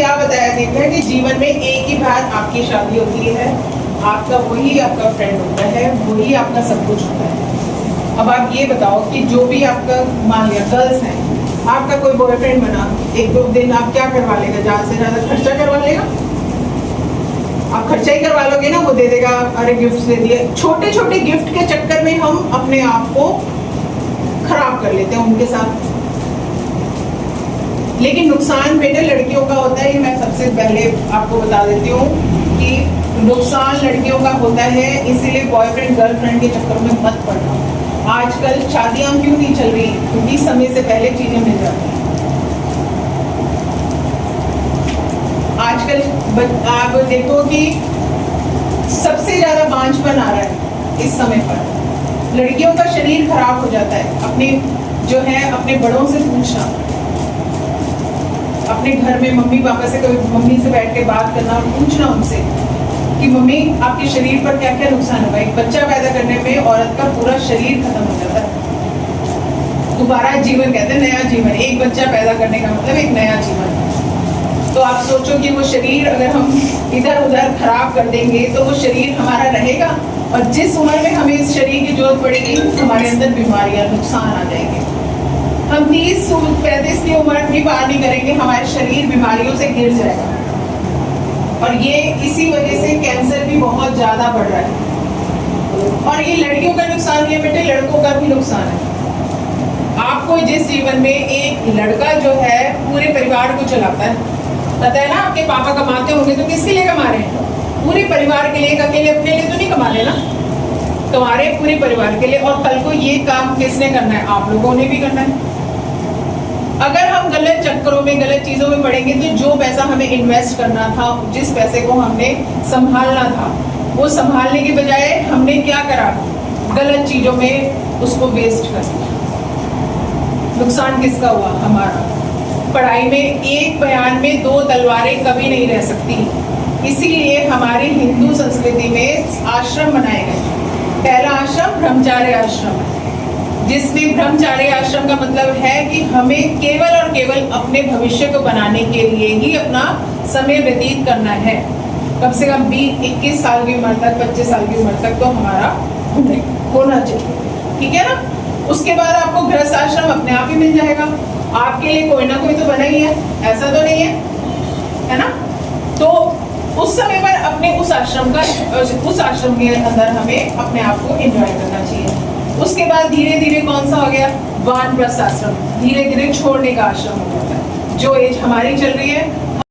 क्या बताया देता है कि जीवन में एक ही बार आपकी शादी होती है, आपका वही आपका फ्रेंड होता है, वही आपका सब कुछ होता है। अब आप ये बताओ कि जो भी आपका मान लिया गर्ल्स हैं, आपका कोई बॉयफ्रेंड बना, एक दो दिन आप क्या करवा लेगा, ज़्यादा से ज़्यादा खर्चा करवा लेगा। आप खर्चा ही करवा लोगे ना, वो दे देगा, अरे गिफ्ट दे दिए। छोटे छोटे गिफ्ट के चक्कर में हम अपने आप को खराब कर लेते हैं उनके साथ। लेकिन नुकसान बेटे लड़कियों का होता है, मैं सबसे पहले आपको बता देती हूँ कि नुकसान लड़कियों का होता है, इसीलिए बॉयफ्रेंड गर्लफ्रेंड के चक्कर में मत पड़ना। आजकल शादियां क्यों नहीं चल रही, क्योंकि समय से पहले चीजें मिल जाती हैं। आजकल आप देखो कि सबसे ज्यादा बांझपन आ रहा है इस समय पर। लड़कियों का शरीर खराब हो जाता है। अपने जो है अपने बड़ों से पूछना, अपने घर में मम्मी पापा से, कभी मम्मी से बैठ के बात करना और पूछना उनसे कि मम्मी आपके शरीर पर क्या क्या नुकसान होगा। एक बच्चा पैदा करने में औरत का पूरा शरीर खत्म हो जाता है। दोबारा जीवन कहते हैं, नया जीवन। एक बच्चा पैदा करने का मतलब एक नया जीवन। तो आप सोचो कि वो शरीर अगर हम इधर उधर खराब कर देंगे तो वो शरीर हमारा रहेगा, और जिस उम्र में हमें इस शरीर की जरूरत पड़ेगी हमारे अंदर बीमारियां, नुकसान आ जाएंगे। हम 30-35 की उम्र भी पार नहीं करेंगे, हमारे शरीर बीमारियों से घिर जाएगा। और ये इसी वजह से कैंसर भी बहुत ज्यादा बढ़ रहा है। और ये लड़कियों का नुकसान नहीं है बेटे, लड़कों का भी नुकसान है। आपको जिस जीवन में एक लड़का जो है पूरे परिवार को चलाता है, पता है ना, आपके पापा कमाते होंगे तो किसके लिए कमा रहे हैं? पूरे परिवार के लिए, अकेले अपने लिए तो नहीं कमा रहे ना, कमा रहे पूरे परिवार के लिए। और कल को ये काम किसने करना है? आप लोगों ने भी करना है। अगर हम गलत चक्करों में, गलत चीजों में पड़ेंगे तो जो पैसा हमें इन्वेस्ट करना था, जिस पैसे को हमने संभालना था, वो संभालने के बजाय हमने क्या करा? गलत चीजों में उसको वेस्ट कर दिया। नुकसान किसका हुआ? हमारा। पढ़ाई में एक बयान में दो तलवारें कभी नहीं रह सकती, इसीलिए हमारी हिंदू संस्कृति में आश्रम बनाए गए। पहला आश्रम ब्रह्मचार्य आश्रम है, जिसमें ब्रह्मचार्य आश्रम का मतलब है कि हमें केवल और केवल अपने भविष्य को बनाने के लिए ही अपना समय व्यतीत करना है। कम से कम 20-21 साल की उम्र तक, 25 साल की उम्र तक तो हमारा होना चाहिए, ठीक है ना। उसके बाद आपको गृहस्थ आश्रम अपने आप ही मिल जाएगा। आपके लिए कोई ना कोई तो बना ही है, ऐसा तो नहीं है ना। तो उस समय पर अपने उस आश्रम के अंदर हमें अपने आप को एंजॉय करना चाहिए। उसके बाद धीरे धीरे कौन सा हो गया? वानप्रस्थ आश्रम। धीरे धीरे छोड़ने का आश्रम हो जाता है। जो एज हमारी चल रही है